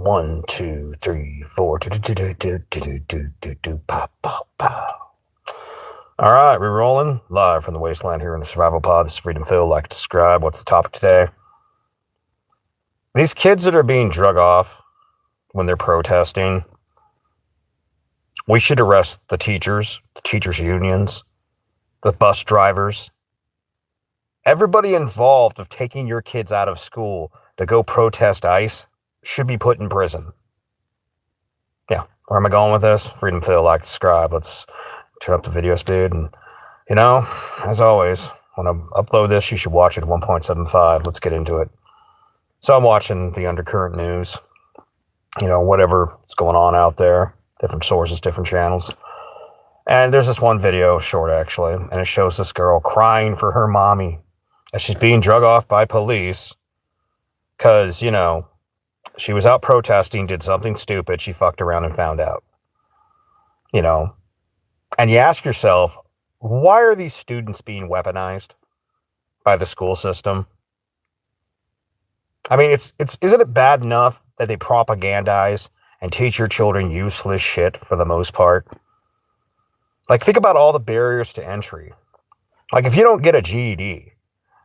One, two, three, four. Pop, pop, pop. All right, we're rolling live from the wasteland here in the survival pod. This is Freedom Phil. Like to subscribe. What's the topic today? These kids that are being drug off when they're protesting, we should arrest the teachers unions, the bus drivers, everybody involved of taking your kids out of school to go protest ICE should be put in prison. Yeah, where am I going with this? Freedom Phil, like, subscribe. Let's turn up the video speed. And, you know, as always, when I upload this, you should watch it at 1.75. Let's get into it. So I'm watching the undercurrent news, you know, whatever's going on out there, different sources, different channels. And there's this one video, short actually, and it shows this girl crying for her mommy as she's being drug off by police because, you know, she was out protesting, did something stupid, she fucked around and found out. You know, and you ask yourself, why are these students being weaponized by the school system? I mean, isn't it bad enough that they propagandize and teach your children useless shit for the most part? Like, think about all the barriers to entry. Like, if you don't get a GED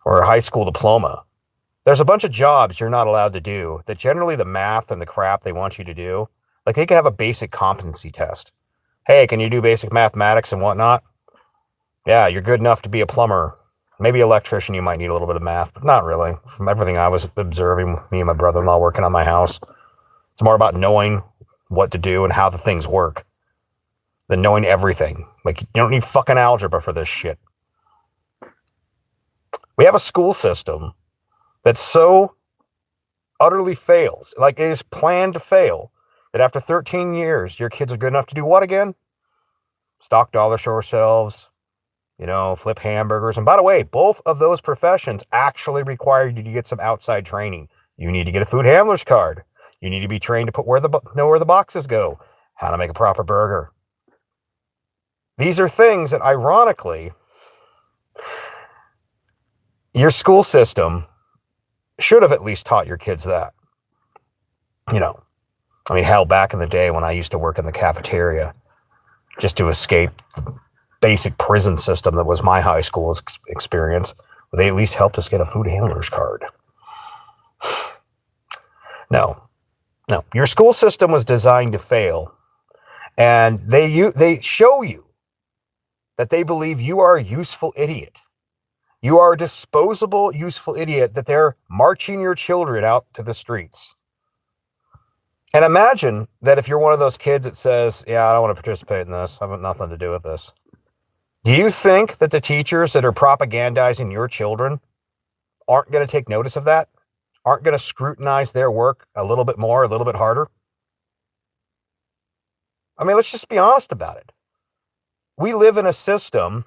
or a high school diploma, there's a bunch of jobs you're not allowed to do that generally the math and the crap they want you to do, like they can have a basic competency test. Hey, can you do basic mathematics and whatnot? Yeah, you're good enough to be a plumber. Maybe electrician, you might need a little bit of math, but not really. From everything I was observing with me and my brother-in-law working on my house, it's more about knowing what to do and how the things work than knowing everything. Like, you don't need fucking algebra for this shit. We have a school system that so utterly fails, like it is planned to fail, that after 13 years, your kids are good enough to do what again? Stock dollar store shelves, you know, flip hamburgers. And by the way, both of those professions actually require you to get some outside training. You need to get a food handler's card. You need to be trained to know where the boxes go, how to make a proper burger. These are things that, ironically, your school system should have at least taught your kids that. You know, I mean, hell, back in the day when I used to work in the cafeteria just to escape the basic prison system that was my high school experience, they at least helped us get a food handler's card. No. Your school system was designed to fail, and they show you that they believe you are a useful idiot. You are a disposable, useful idiot that they're marching your children out to the streets. And imagine that if you're one of those kids that says, yeah, I don't want to participate in this. I have nothing to do with this. Do you think that the teachers that are propagandizing your children aren't going to take notice of that? Aren't going to scrutinize their work a little bit more, a little bit harder? I mean, let's just be honest about it. We live in a system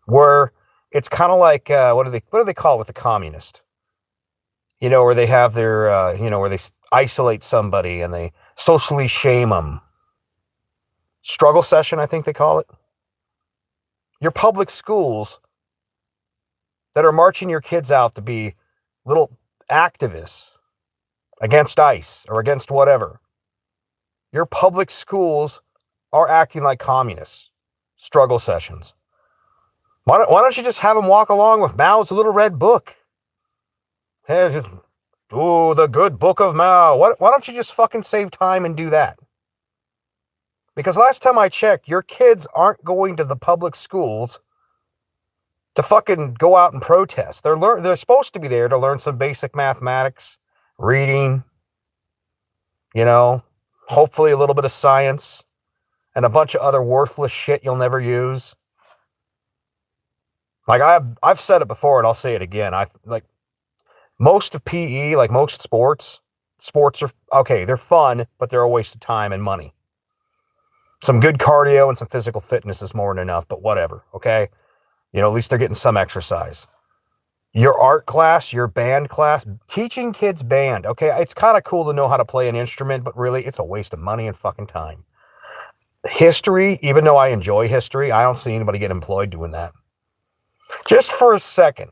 where it's kind of like, what do they call it with the communist? You know, where they have their, where they isolate somebody and they socially shame them. Struggle session, I think they call it. Your public schools that are marching your kids out to be little activists against ICE or against whatever. Your public schools are acting like communists. Struggle sessions. Why don't you just have them walk along with Mao's little red book? Hey, just, the good book of Mao. Why don't you just fucking save time and do that? Because last time I checked, your kids aren't going to the public schools to fucking go out and protest. They're supposed to be there to learn some basic mathematics, reading, you know, hopefully a little bit of science, and a bunch of other worthless shit you'll never use. Like, I've said it before, and I'll say it again. Most of PE, like most sports are, okay, they're fun, but they're a waste of time and money. Some good cardio and some physical fitness is more than enough, but whatever, okay? You know, at least they're getting some exercise. Your art class, your band class, teaching kids band, okay? It's kind of cool to know how to play an instrument, but really, it's a waste of money and fucking time. History, even though I enjoy history, I don't see anybody get employed doing that. Just for a second,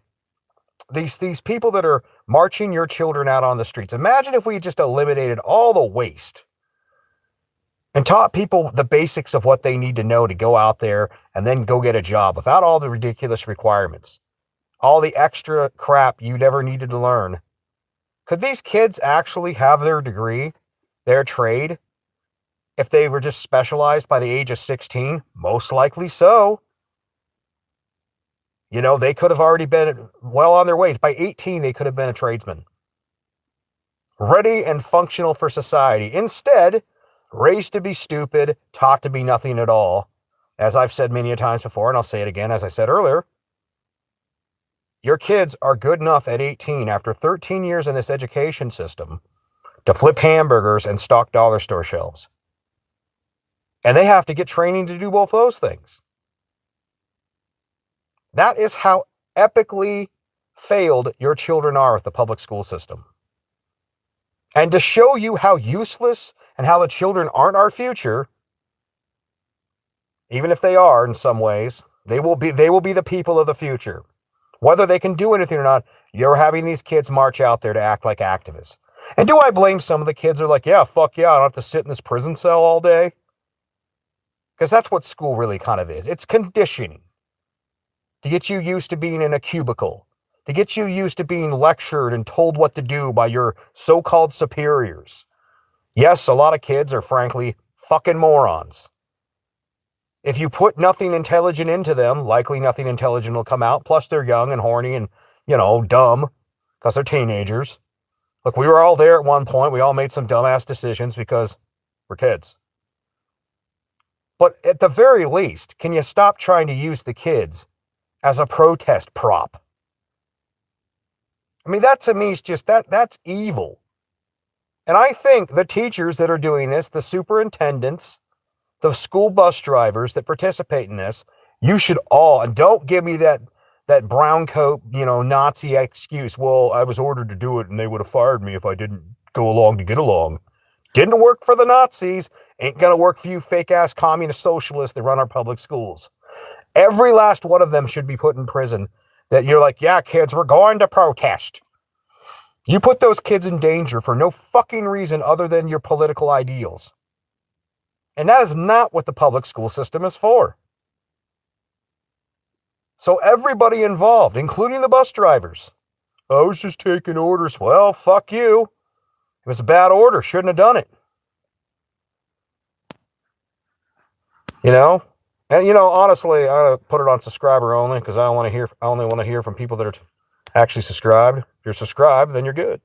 these people that are marching your children out on the streets. Imagine if we just eliminated all the waste and taught people the basics of what they need to know to go out there and then go get a job without all the ridiculous requirements, all the extra crap you never needed to learn. Could these kids actually have their degree, their trade, if they were just specialized by the age of 16? Most likely so. You know, they could have already been well on their way. By 18, they could have been a tradesman. Ready and functional for society. Instead, raised to be stupid, taught to be nothing at all. As I've said many times before, and I'll say it again, as I said earlier, your kids are good enough at 18, after 13 years in this education system, to flip hamburgers and stock dollar store shelves. And they have to get training to do both those things. That is how epically failed your children are with the public school system. And to show you how useless and how the children aren't our future, even if they are in some ways, they will be the people of the future. Whether they can do anything or not, you're having these kids march out there to act like activists. And do I blame some of the kids who are like, yeah, fuck yeah, I don't have to sit in this prison cell all day? Because that's what school really kind of is. It's conditioning to get you used to being in a cubicle, to get you used to being lectured and told what to do by your so-called superiors. Yes, a lot of kids are frankly fucking morons. If you put nothing intelligent into them, likely nothing intelligent will come out. Plus they're young and horny and, dumb because they're teenagers. Look, we were all there at one point. We all made some dumbass decisions because we're kids. But at the very least, can you stop trying to use the kids as a protest prop? I mean, that to me is just, that's evil. And I think the teachers that are doing this, the superintendents, the school bus drivers that participate in this, you should all, and don't give me that brown coat, Nazi excuse. Well, I was ordered to do it and they would have fired me if I didn't go along to get along. Didn't work for the Nazis. Ain't gonna work for you fake ass communist socialists that run our public schools. Every last one of them should be put in prison. That you're like, yeah, kids, we're going to protest. You put those kids in danger for no fucking reason other than your political ideals. And that is not what the public school system is for. So everybody involved, including the bus drivers. I was just taking orders. Well, fuck you. It was a bad order. Shouldn't have done it. And honestly, I put it on subscriber only because I only want to hear from people that are actually subscribed. If you're subscribed, then you're good.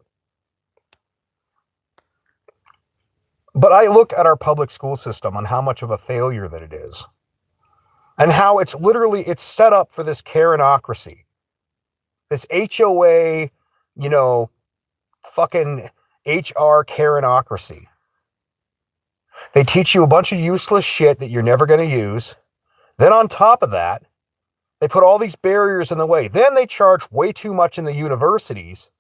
But I look at our public school system and how much of a failure that it is. And how it's set up for this Karenocracy. This HOA, fucking HR Karenocracy. They teach you a bunch of useless shit that you're never going to use. Then on top of that, they put all these barriers in the way. Then they charge way too much in the universities.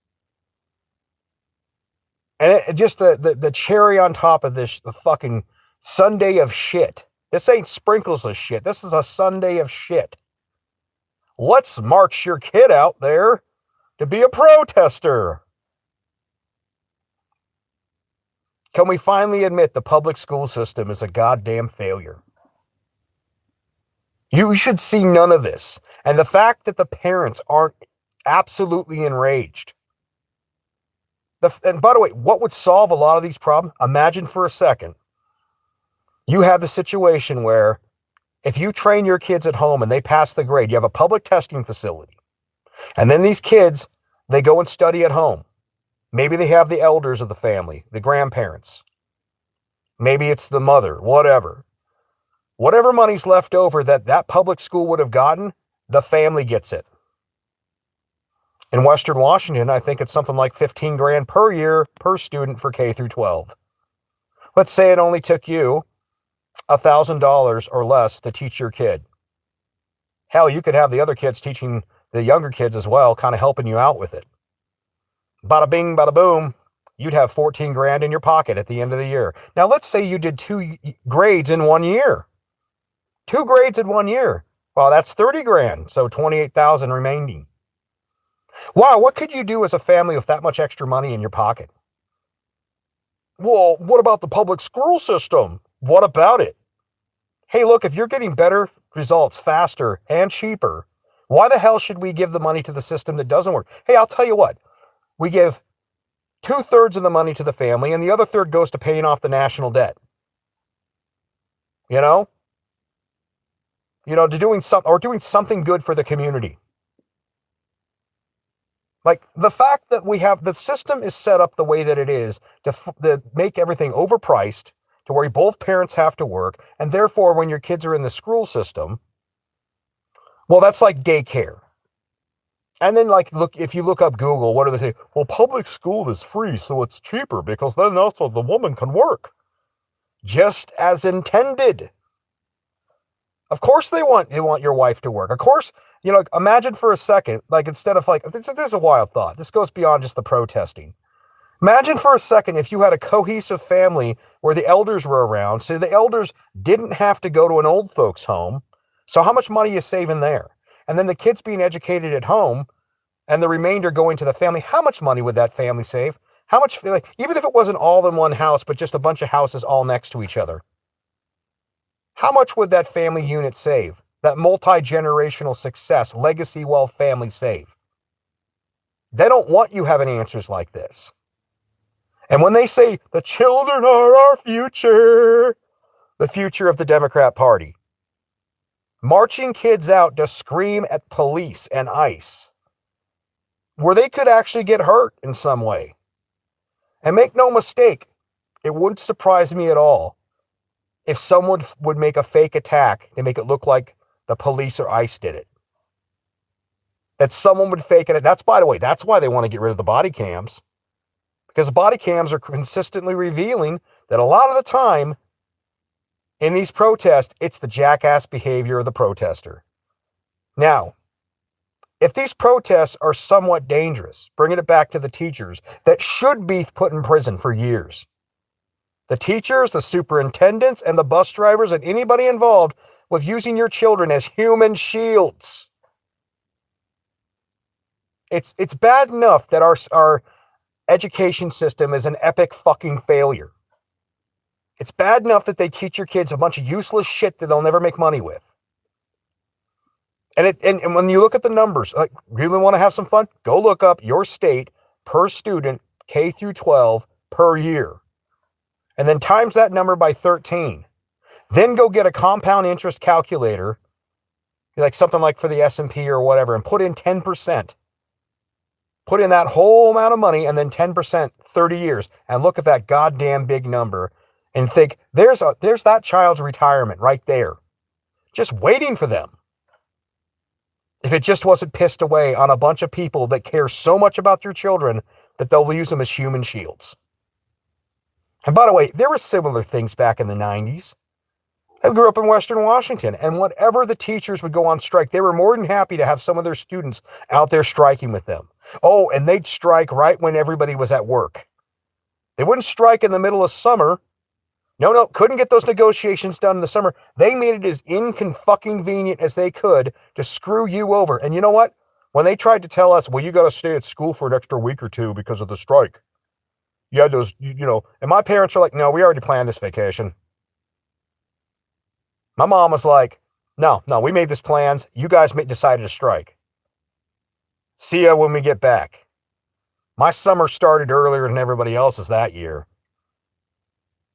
And just the cherry on top of this, the fucking sundae of shit. This ain't sprinkles of shit. This is a sundae of shit. Let's march your kid out there to be a protester. Can we finally admit the public school system is a goddamn failure? You should see none of this. And the fact that the parents aren't absolutely enraged. And by the way, what would solve a lot of these problems? Imagine for a second, you have the situation where if you train your kids at home and they pass the grade, you have a public testing facility. And then these kids, they go and study at home. Maybe they have the elders of the family, the grandparents. Maybe it's the mother, whatever. Whatever money's left over that public school would have gotten, the family gets it. In Western Washington, I think it's something like $15,000 per year per student for K through 12. Let's say it only took you $1,000 or less to teach your kid. Hell, you could have the other kids teaching the younger kids as well, kind of helping you out with it. Bada bing, bada boom, you'd have $14,000 in your pocket at the end of the year. Now, let's say you did 2 grades in 1 year. 2 grades in 1 year. Well, that's $30,000, so $28,000 remaining. Wow, what could you do as a family with that much extra money in your pocket? Well, what about the public school system? What about it? Hey, look, if you're getting better results faster and cheaper, why the hell should we give the money to the system that doesn't work? Hey, I'll tell you what, we give 2/3 of the money to the family and the other third goes to paying off the national debt. You know? To doing something good for the community. Like the fact that we have the system is set up the way that it is to make everything overpriced to where both parents have to work. And therefore, when your kids are in the school system, well, that's like daycare. And then if you look up Google, what do they say? Well, public school is free, so it's cheaper because then also the woman can work. Just as intended. Of course they want your wife to work. Of course, imagine for a second, instead of this is a wild thought. This goes beyond just the protesting. Imagine for a second if you had a cohesive family where the elders were around, so the elders didn't have to go to an old folks home. So how much money you saving there? And then the kids being educated at home and the remainder going to the family. How much money would that family save? How much, even if it wasn't all in one house, but just a bunch of houses all next to each other? How much would that family unit save? That multi-generational success, legacy wealth family save? They don't want you having answers like this. And when they say the children are our future, the future of the Democrat Party, marching kids out to scream at police and ICE, where they could actually get hurt in some way. And make no mistake, it wouldn't surprise me at all if someone would make a fake attack to make it look like the police or ICE did it. That someone would fake it. That's, by the way, that's why they want to get rid of the body cams. Because the body cams are consistently revealing that a lot of the time in these protests, it's the jackass behavior of the protester. Now, if these protests are somewhat dangerous, bringing it back to the teachers that should be put in prison for years. The teachers, the superintendents, and the bus drivers, and anybody involved with using your children as human shields. It's bad enough that our education system is an epic fucking failure. It's bad enough that they teach your kids a bunch of useless shit that they'll never make money with. And when you look at the numbers, really want to have some fun? Go look up your state per student, K through 12 per year. And then times that number by 13. Then go get a compound interest calculator, like something like for the S&P or whatever, and put in 10%. Put in that whole amount of money and then 10%, 30 years, and look at that goddamn big number and think, there's that child's retirement right there. Just waiting for them. If it just wasn't pissed away on a bunch of people that care so much about their children that they'll use them as human shields. And by the way, there were similar things back in the 90s. I grew up in Western Washington, and whenever the teachers would go on strike, they were more than happy to have some of their students out there striking with them. Oh, and they'd strike right when everybody was at work. They wouldn't strike in the middle of summer. No, couldn't get those negotiations done in the summer. They made it as inconvenient as they could to screw you over. And you know what? When they tried to tell us, well, you got to stay at school for an extra week or two because of the strike. You had those, and my parents are like, no, we already planned this vacation. My mom was like, no, we made this plans. You guys decided to strike. See ya when we get back. My summer started earlier than everybody else's that year.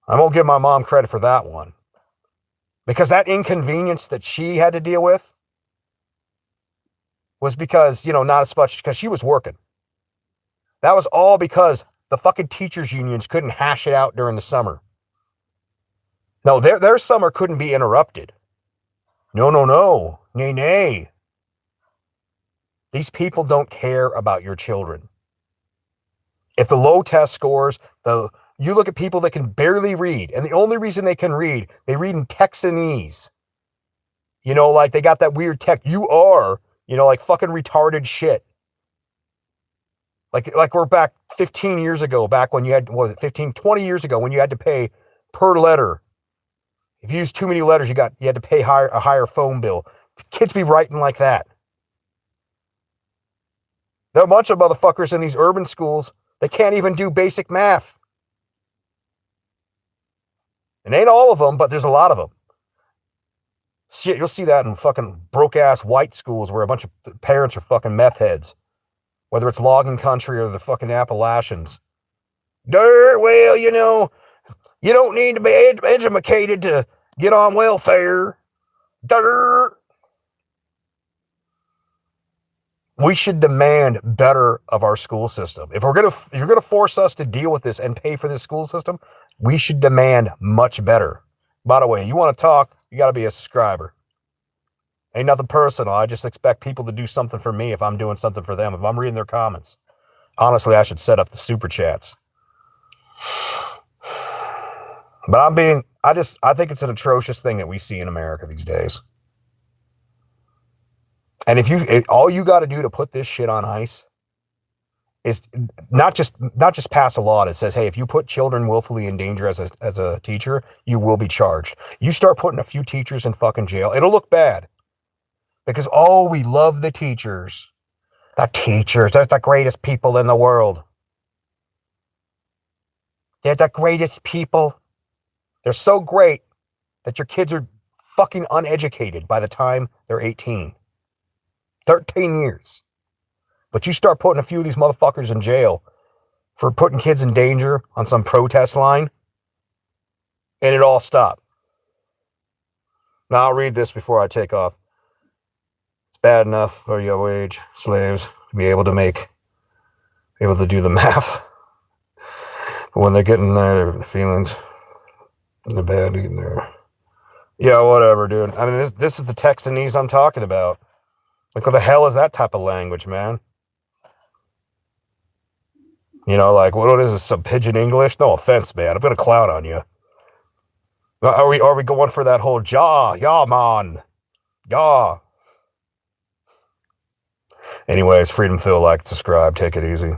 I won't give my mom credit for that one. Because that inconvenience that she had to deal with was because, not as much because she was working. That was all because the fucking teachers unions couldn't hash it out during the summer. No, their summer couldn't be interrupted. No. Nay. These people don't care about your children. If the low test scores, you look at people that can barely read, and the only reason they can read, they read in Texanese. Like they got that weird tech. You are, like fucking retarded shit. Like we're back 15 years ago, back when you had, 20 years ago when you had to pay per letter. If you used too many letters, you had to pay a higher phone bill. Kids be writing like that. There are a bunch of motherfuckers in these urban schools that can't even do basic math. It ain't all of them, but there's a lot of them. Shit, you'll see that in fucking broke-ass white schools where a bunch of parents are fucking meth heads. Whether it's logging country or the fucking Appalachians. Well, you don't need to be educated to get on welfare. We should demand better of our school system. If you're gonna force us to deal with this and pay for this school system, we should demand much better. By the way, you want to talk, you got to be a subscriber. Ain't nothing personal. I just expect people to do something for me if I'm doing something for them. If I'm reading their comments. Honestly, I should set up the super chats. But I think it's an atrocious thing that we see in America these days. And all you got to do to put this shit on ice is not just pass a law that says, hey, if you put children willfully in danger as a teacher, you will be charged. You start putting a few teachers in fucking jail, it'll look bad. Because, we love the teachers. The teachers, they're the greatest people in the world. They're the greatest people. They're so great that your kids are fucking uneducated by the time they're 18. 13 years. But you start putting a few of these motherfuckers in jail for putting kids in danger on some protest line, and it all stopped. Now I'll read this before I take off. It's bad enough for your wage slaves to be able to do the math. But when they're getting their feelings, they're bad eating there. Yeah, whatever, dude. I mean, this is the Texanese I'm talking about. Like, what the hell is that type of language, man? Like, what is this, some pigeon English? No offense, man. I'm going to clown on you. Are we going for that whole yeah, man? Yeah. Anyways, Freedom Phil, like, subscribe, take it easy.